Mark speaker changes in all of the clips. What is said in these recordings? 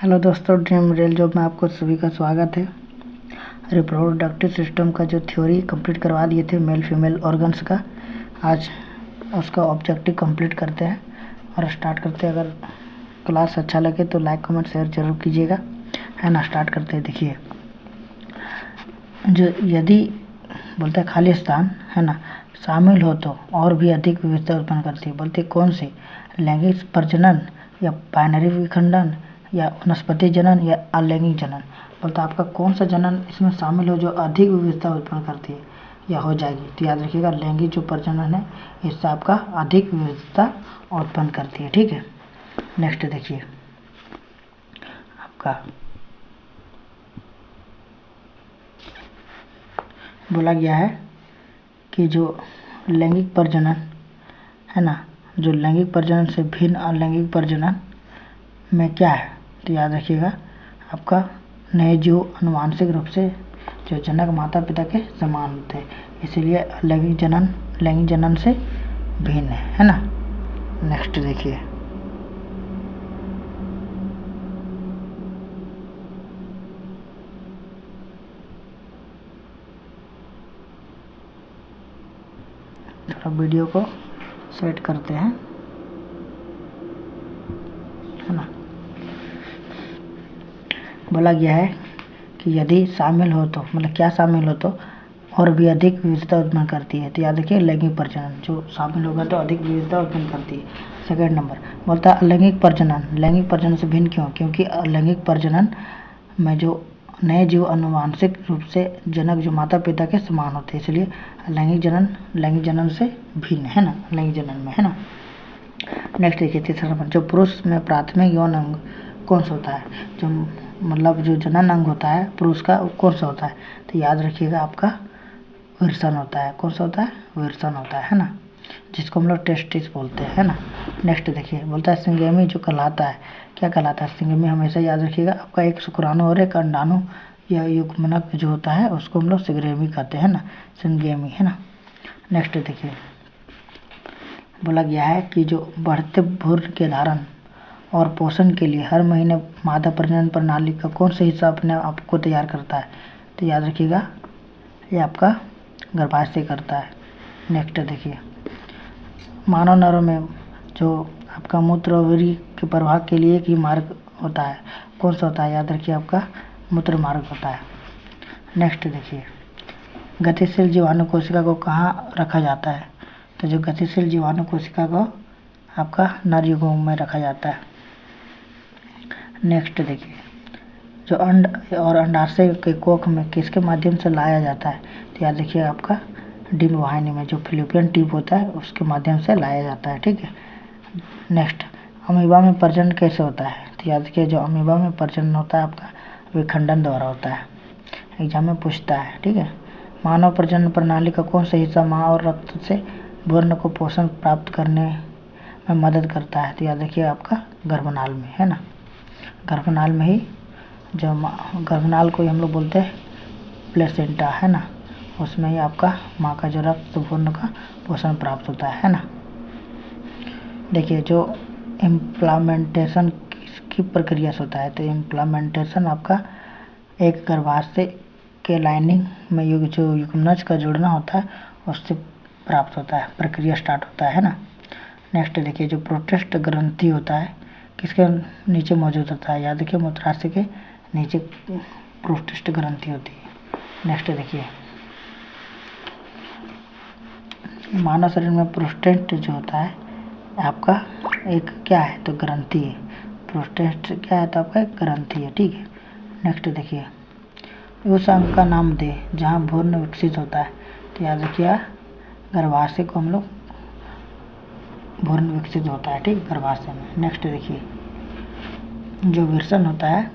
Speaker 1: Hello दोस्तों, dream real job में आपको सभी का स्वागत है। रिप्रोडक्टिव सिस्टम का जो थ्योरी कंप्लीट करवा दिए थे मेल फीमेल ऑर्गन्स का, आज उसका ऑब्जेक्टिव कंप्लीट करते हैं और स्टार्ट करते हैं। अगर क्लास अच्छा लगे तो लाइक कमेंट शेयर जरूर कीजिएगा, है ना। स्टार्ट करते हैं। देखिए, जो यदि बोलते हैं खाली स्थान, है ना, शामिल हो तो और भी अधिक विविधता उत्पन्न करती है। बोलते कौन से, लैंगिक प्रजनन या बाइनरी विखंडन या वनस्पति जनन या अलैंगिक जनन। बोलता आपका कौन सा जनन इसमें शामिल हो जो अधिक विविधता उत्पन्न करती है या हो जाएगी। तो याद रखिएगा, लैंगिक जो प्रजनन है इससे आपका अधिक विविधता उत्पन्न करती है। ठीक है, नेक्स्ट देखिए, आपका बोला गया है कि जो लैंगिक प्रजनन है ना, जो लैंगिक प्रजनन से भिन्न अलैंगिक प्रजनन में क्या है। तो याद रखिएगा, आपका नए जीव आनुवांशिक रूप से जो जनक माता पिता के समान होते हैं, इसीलिए लैंगिक जनन से भिन्न है ना। नेक्स्ट देखिए, थोड़ा वीडियो को सेट करते हैं, है ना। बोला गया है कि यदि शामिल हो तो, मतलब क्या शामिल हो तो और भी अधिक विविधता उत्पन्न करती है। तो याद रखिए, लैंगिक प्रजनन जो शामिल होगा तो अधिक विविधता उत्पन्न करती है। सेकेंड नंबर बोलता है अलैंगिक प्रजनन। लैंगिक प्रजनन से भिन्न क्यों? क्योंकि अलैंगिक प्रजनन में जो नए जीव आनुवांशिक रूप से जनक जो माता पिता के समान होते हैं, इसलिए लैंगिक जनन से भिन्न है ना, लैंगिक जनन में, है ना। नेक्स्ट देखिए, तीसरा नंबर, जो पुरुष में प्राथमिक यौन अंग कौन सा होता है, जो मतलब जो जनन अंग होता है पुरुष का, वो कौन सा होता है। तो याद रखिएगा, आपका विरसन होता है। कौन सा होता है? विरसन होता है ना, जिसको हम लोग टेस्टिस बोलते हैं, है ना। नेक्स्ट देखिए, बोलता है सिंगेमी जो कहलाता है, क्या कहलाता है सिंगेमी। हमेशा याद रखिएगा, आपका एक शुक्राणु और एक अंडाणु या युग्मनक जो होता है उसको हम लोग सिंगेमी कहते हैं ना, सिंगेमी, है ना। नेक्स्ट देखिए, बोला गया है कि जो बढ़ते भ्रूण के धारण और पोषण के लिए हर महीने मादा प्रजनन प्रणाली का कौन सा हिस्सा अपने आप को तैयार करता है। तो याद रखिएगा, ये आपका गर्भाशय करता है। नेक्स्ट देखिए, मानव नरों में जो आपका मूत्र और वीर्य के प्रवाह के लिए एक ही मार्ग होता है, कौन सा होता है। याद रखिए, आपका मूत्र मार्ग होता है। नेक्स्ट देखिए, गतिशील जीवाणु कोशिका को कहाँ रखा जाता है। तो जो गतिशील जीवाणु कोशिका को आपका नर युग्म में रखा जाता है। नेक्स्ट देखिए, जो अंड और अंडाशय के कोख में किसके माध्यम से लाया जाता है। तो याद रखिए, आपका डिम्ब वाहिनी में जो फिलिपियन ट्यूब होता है उसके माध्यम से लाया जाता है। ठीक है, नेक्स्ट, अमीबा में प्रजनन कैसे होता है। तो याद रखिए, जो अमीबा में प्रजनन होता है आपका विखंडन द्वारा होता है। एग्जाम में पूछता है। ठीक है, मानव प्रजनन प्रणाली का कौन सा हिस्सा माँ और रक्त से भ्रूण को पोषण प्राप्त करने में मदद करता है। तो याद रखिए, आपका गर्भनाल में, है ना। गर्भनाल में ही, जो गर्भनाल को ही हम लोग बोलते हैं प्लेसेंटा, है ना, उसमें ही आपका माँ का जो रक्त भ्रूण का पोषण प्राप्त होता है ना। देखिए, जो इम्प्लामेंटेशन किसकी प्रक्रिया से होता है। तो इम्प्लामेंटेशन आपका एक गर्भाशय के लाइनिंग में जो युग्मनज का जुड़ना होता है उससे प्राप्त होता है, प्रक्रिया स्टार्ट होता है ना। नेक्स्ट देखिए, जो प्रोस्टेट ग्रंथि होता है किसके नीचे मौजूद होता है। याद रखिए, मूत्राशय के नीचे प्रोस्टेट ग्रंथि होती है। नेक्स्ट देखिए, मानव शरीर में प्रोस्टेट जो होता है आपका एक क्या है, तो ग्रंथि है। प्रोस्टेट क्या है, तो आपका एक ग्रंथि है। ठीक है, नेक्स्ट देखिए, उस अंग का नाम दे जहाँ भ्रूण विकसित होता है। तो याद रखिए, गर्भाशय को हम लोग भ्रूण विकसित होता है। ठीक, गर्भाशय में। नेक्स्ट देखिए, जो विरसन होता है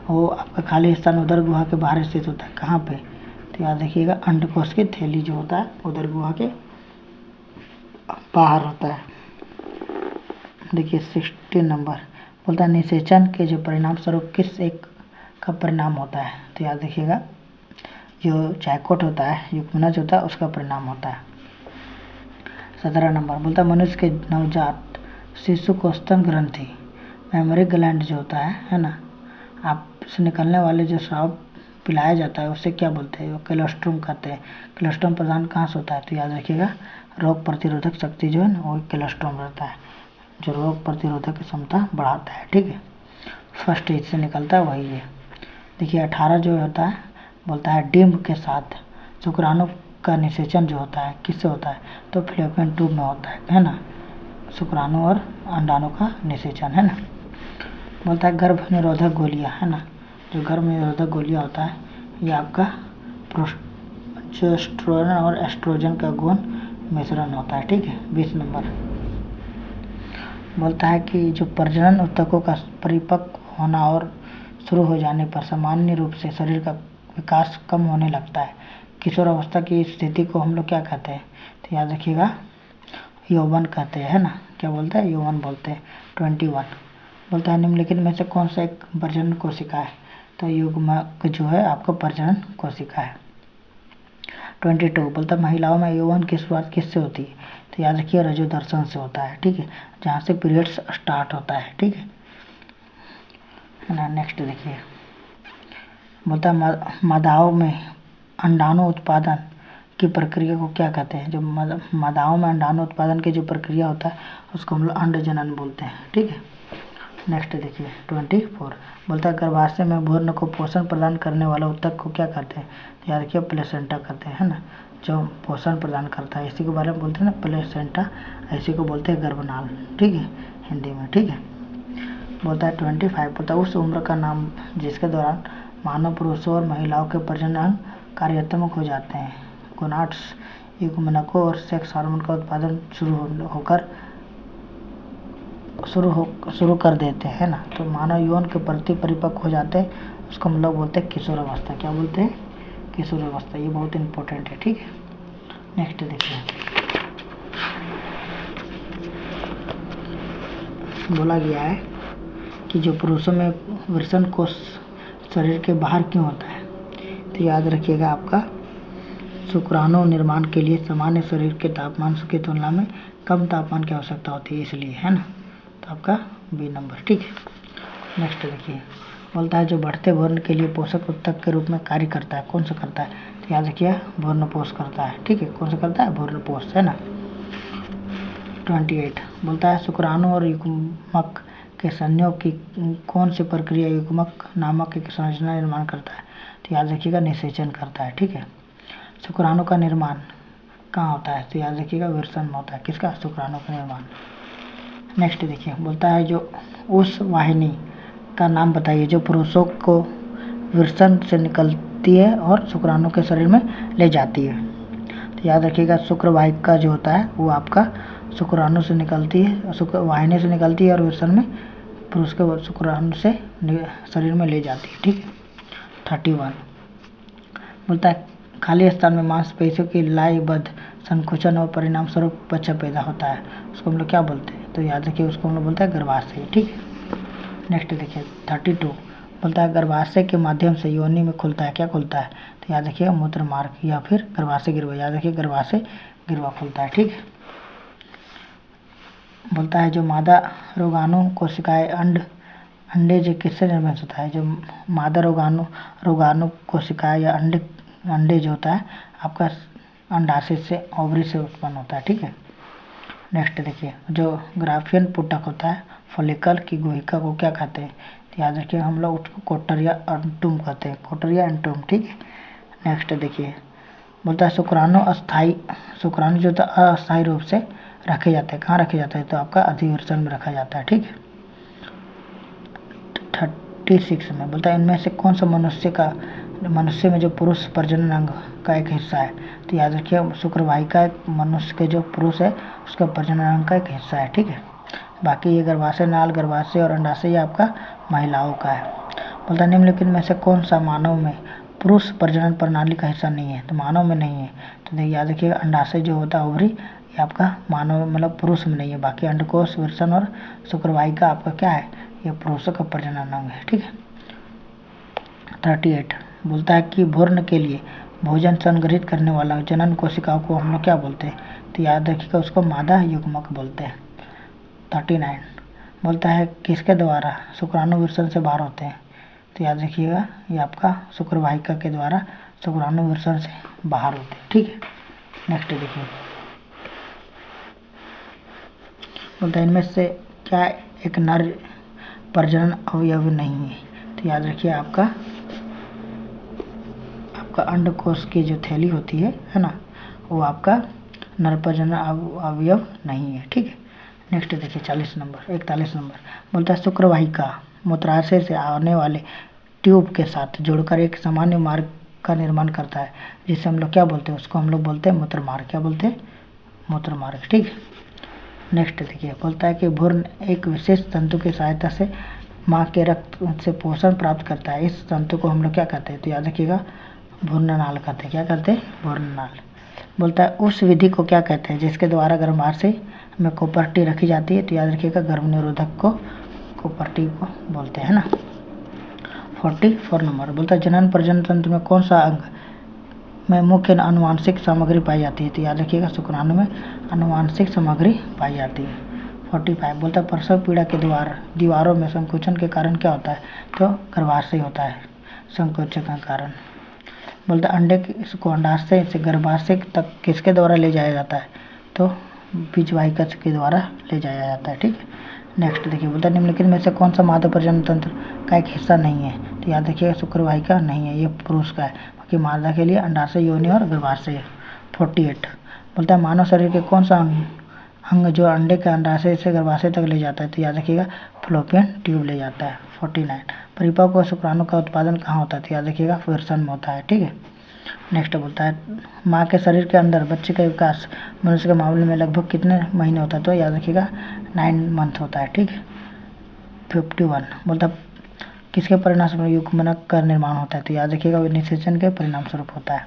Speaker 1: वो आपका खाली स्थान उदर गुहा के बाहर स्थित होता है। कहाँ पे? तो याद रखिएगा, अंडकोश की थैली जो होता है उदर गुहा के बाहर होता है। देखिए 16 नंबर, बोलता है निषेचन के जो परिणाम स्वरूप किस एक का परिणाम होता है। तो याद रखिएगा, जो जायकोट होता है, युग्मनज होता है, उसका परिणाम होता है। 17 नंबर, बोलता है मनुष्य के नवजात शिशु को स्तन ग्रंथि मेमोरी ग्लैंड जो होता है ना, आपसे निकलने वाले जो स्राव पिलाया जाता है उसे क्या बोलते हैं? वो कोलोस्ट्रम कहते हैं। कोलोस्ट्रम प्रदान कहाँ से होता है? तो याद रखिएगा, रोग प्रतिरोधक शक्ति जो है ना वो कोलोस्ट्रम रहता है, जो रोग प्रतिरोधक क्षमता बढ़ाता है। ठीक है, फर्स्ट एज से निकलता है वही है। देखिए 18 जो होता है बोलता है डिम्ब के साथ शुक्राणु का निषेचन जो होता है किससे होता है? तो फ्लोपियन ट्यूब में होता है ना, शुक्राणु और अंडाणु का निषेचन है ना। बोलता है गर्भ निरोधक गोलियां है ना, जो गर्भ निरोधक गोलियां होता है ये आपका प्रोजेस्टेरोन और एस्ट्रोजन का गौण मिश्रण होता है। ठीक है, 20 नंबर बोलता है कि जो प्रजनन ऊतकों का परिपक्व होना और शुरू हो जाने पर सामान्य रूप से शरीर का विकास कम होने लगता है। किशोर अवस्था की स्थिति को हम लोग क्या कहते हैं? तो याद रखिएगा यौवन कहते हैं, है ना। क्या बोलते हैं? यौवन बोलते हैं। 21 बोलता है निम्नलिखित में से कौन सा एक प्रजनन कोशिका है? तो युग्मक जो है आपका प्रजनन कोशिका है। 22 बोलता है महिलाओं में यौवन की शुरुआत किससे होती है? तो याद रखिए रजोदर्शन से होता है। ठीक है, जहाँ से पीरियड्स स्टार्ट होता है। ठीक है ना। नेक्स्ट देखिए, बोलता है मादाओं में अंडाणु उत्पादन की प्रक्रिया को क्या कहते हैं? जो मादाओं में अंडाणु उत्पादन की जो प्रक्रिया होता है उसको हम लोग अंडजनन बोलते हैं। ठीक है, नेक्स्ट देखिए 24 बोलता है गर्भाशय में भ्रूण को पोषण प्रदान करने वाला ऊतक को क्या कहते हैं? तो याद रखिए प्लेसेंटा कहते हैं, है ना, जो पोषण प्रदान करता है। इसी के बारे में बोलते हैं ना प्लेसेंटा, इसी को बोलते हैं गर्भनाल। ठीक है, हिंदी में। ठीक है, बोलता है 25 बोलता है उस उम्र का नाम जिसके दौरान मानव पुरुषों और महिलाओं के प्रजनन अंग कार्यात्मक हो जाते हैं। गोनाड्स युग्मकों और सेक्स हार्मोन का उत्पादन शुरू कर देते हैं ना। तो मानव यौन के प्रति परिपक्व हो जाते हैं, उसको हम लोग बोलते हैं किशोर अवस्था। क्या बोलते हैं? किशोर अवस्था। ये बहुत इंपॉर्टेंट है। ठीक है, नेक्स्ट देखिए, बोला गया है कि जो पुरुषों में वृषण कोष शरीर के बाहर क्यों होता है? तो याद रखिएगा आपका शुक्राणु निर्माण के लिए सामान्य शरीर के तापमान की तुलना में कम तापमान की आवश्यकता होती है, इसलिए, है ना। तो आपका बी नंबर। ठीक है, नेक्स्ट देखिए, बोलता है जो बढ़ते भ्रूण के लिए पोषक ऊतक के रूप में कार्य करता है, कौन सा करता है? तो याद रखिए भ्रूणपोष करता है। ठीक है, कौन सा करता है? भ्रूणपोष, है ना। 28 बोलता है शुक्राणु और युग्मक के संयोग की कौन सी प्रक्रिया युग्मक नामक एक संरचना निर्माण करता है? तो याद रखिएगा निषेचन करता है। ठीक है, शुक्राणु का निर्माण कहाँ होता है? तो याद रखिएगा वृषण में होता है। किसका? शुक्राणु का निर्माण। नेक्स्ट देखिए, बोलता है जो उस वाहिनी का नाम बताइए जो पुरुषों को वृषण से निकलती है और शुक्राणु के शरीर में ले जाती है। तो याद रखिएगा शुक्रवाहिका जो होता है वो आपका शुक्राणु से निकलती है, शुक्रवाहिनी से निकलती है और वृषण में पुरुष के शुक्राणु से शरीर में ले जाती है। ठीक है, 31 बोलता है खाली स्थान में मांसपेशियों की लयबद्ध संकुचन और परिणाम स्वरूप बच्चा पैदा होता है, उसको हम लोग क्या बोलते हैं? तो याद रखिए उसको हम लोग बोलते हैं गर्भाशय। ठीक है, नेक्स्ट देखिए 32 बोलता है गर्भाशय के माध्यम से योनि में खुलता है। क्या खुलता है? तो याद रखिए मूत्र मार्ग या फिर गर्भाशय गिरवा। याद रखिए गर्भाशय गिरवा खुलता है। ठीक है, बोलता है जो मादा रोगाणु कोशिकाएं अंडे जो किससे निर्मित होता है? जो मादा रोगाणु कोशिकाएं या अंडे जो होता है आपका अंडाशय से, ओवरी से उत्पन्न होता है। ठीक है, नेक्स्ट देखिए जो ग्राफियन पुटक होता है फॉलिकल की गुहिका को क्या कहते हैं? तो याद रखिए हम लोग उसको कोटरिया एंटूम कहते हैं, कोटरिया एंटूम। ठीक है, नेक्स्ट देखिए बोलता है शुक्राणु जो अस्थायी रूप से रखे जाते हैं। कहाँ रखे जाते हैं? तो आपका अधिवृषण में रखा जाता है। ठीक है, 36 में बोलता है इनमें से कौन सा मनुष्य में जो पुरुष प्रजनन अंग का एक हिस्सा है? तो याद रखिए शुक्रवाहिका एक मनुष्य के जो पुरुष है उसका प्रजनन अंग का एक हिस्सा है। ठीक है, बाकी ये गर्भाशय नाल गर्भाशय और अंडाशय ये आपका महिलाओं का है। बोलता है निम्नलिखित में से कौन सा मानव में पुरुष प्रजनन प्रणाली का हिस्सा नहीं है? तो मानव में नहीं है। तो याद रखिए अंडाशय जो होता है ओवरी ये आपका मानव मतलब पुरुष में नहीं है। बाकी अंडकोश वृषण और शुक्रवाहिका आपका क्या है? ये पुरुषों का प्रजनन अंग है। ठीक है, 38 बोलता है कि भ्रूण के लिए भोजन संग्रहित करने वाला जनन कोशिकाओं को हम लोग क्या बोलते हैं? तो याद रखिएगा उसको मादा युग्मक बोलते हैं। 39 बोलता है किसके द्वारा शुक्राणु विसर्जन से बाहर होते हैं, तो याद रखिएगा ये आपका शुक्रवाहिका के द्वारा शुक्राणु विसर्जन से बाहर होते हैं। ठीक है, नेक्स्ट देखिए, बोलता है इनमें से क्या एक नर प्रजनन अवयव नहीं है, तो याद रखिए आपका अंडकोश की जो थैली होती है ना, वो आपका नर प्रजनन अवयव नहीं है। ठीक है, नेक्स्ट देखिए 41 नंबर बोलता है शुक्रवाहिका मूत्राशय से आने वाले ट्यूब के साथ जुड़कर एक सामान्य मार्ग का निर्माण करता है, जिसे हम लोग क्या बोलते हैं, उसको हम लोग बोलते हैं मूत्र मार्ग। क्या बोलते हैं, मूत्र मार्ग। ठीक है, नेक्स्ट देखिए, बोलता है कि भ्रूण एक विशेष तंतु की सहायता से माँ के रक्त से पोषण प्राप्त करता है। इस तंतु को हम लोग क्या कहते हैं, तो याद रखिएगा भ्रूणनाल कहते हैं। क्या कहते हैं, भ्रूणनाल। बोलता है उस विधि को क्या कहते हैं जिसके द्वारा गर्भाशय में कोपर्टी रखी जाती है, तो याद रखिएगा गर्भ निरोधक को कोपर्टी को बोलते हैं ना। 44 नंबर बोलता है जनन प्रजनन तंत्र में कौन सा अंग में मुख्य आनुवांशिक सामग्री पाई जाती है, तो याद रखिएगा शुक्राणु में आनुवांशिक सामग्री पाई जाती है। 45 बोलता है प्रसव पीड़ा के दीवारों में संकोचन के कारण क्या होता है, तो गर्भाशय होता है संकोचन का कारण। बोलता है अंडे को अंडाशय से गर्भाशय तक किसके द्वारा ले जाया जाता है, तो बीजवाहिका के द्वारा ले जाया जाता है। ठीक है, नेक्स्ट देखिए, बोलता है निम्नलिखित में से कौन सा मादा प्रजनन तंत्र का एक हिस्सा नहीं है, तो याद रखिएगा शुक्रवाहिका नहीं है, ये पुरुष का है, बाकी मादा के लिए अंडाशय, योनि और गर्भाशय। 48 बोलता है मानव शरीर के कौन सा अंग जो अंडे के अंडाशय से गर्भाशय तक ले जाता है, तो याद रखिएगा फ्लोपियन ट्यूब ले जाता है। 49 परिपक्व शुक्राणु का उत्पादन कहाँ होता है, तो याद रखिएगा विरसन में होता है। ठीक है, नेक्स्ट बोलता है माँ के शरीर के अंदर बच्चे का विकास मनुष्य के मामले में लगभग कितने महीने होता है, तो याद रखिएगा 9 मंथ होता है। ठीक है, 51 बोलता है किसके परिणाम स्वरूप युग्मनक का निर्माण होता है, तो याद रखिएगा निषेचन के परिणाम स्वरूप होता है।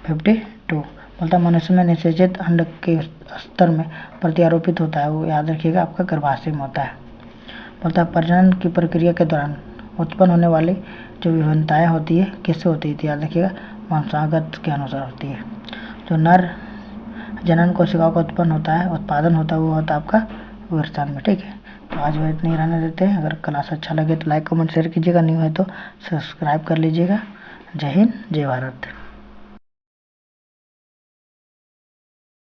Speaker 1: 52 बोलता है मनुष्य में निषेचित अंड के स्तर में प्रत्यारोपित होता है, वो याद रखिएगा आपका गर्भाशय में होता है। बोलता है प्रजनन की प्रक्रिया के दौरान उत्पन्न होने वाली जो विभिन्नताएं होती है किससे होती है, तो याद रखिएगा वंशागत के अनुसार होती है। जो नर जनन कोशिकाओं का उत्पन्न होता है, उत्पादन होता है, वो होता है आपका विरसन में। ठीक है, तो आज वह इतनी रहने देते हैं। अगर क्लास अच्छा लगे तो लाइक कमेंट शेयर कीजिएगा, न्यू है तो सब्सक्राइब कर लीजिएगा। जय हिंद, जय भारत।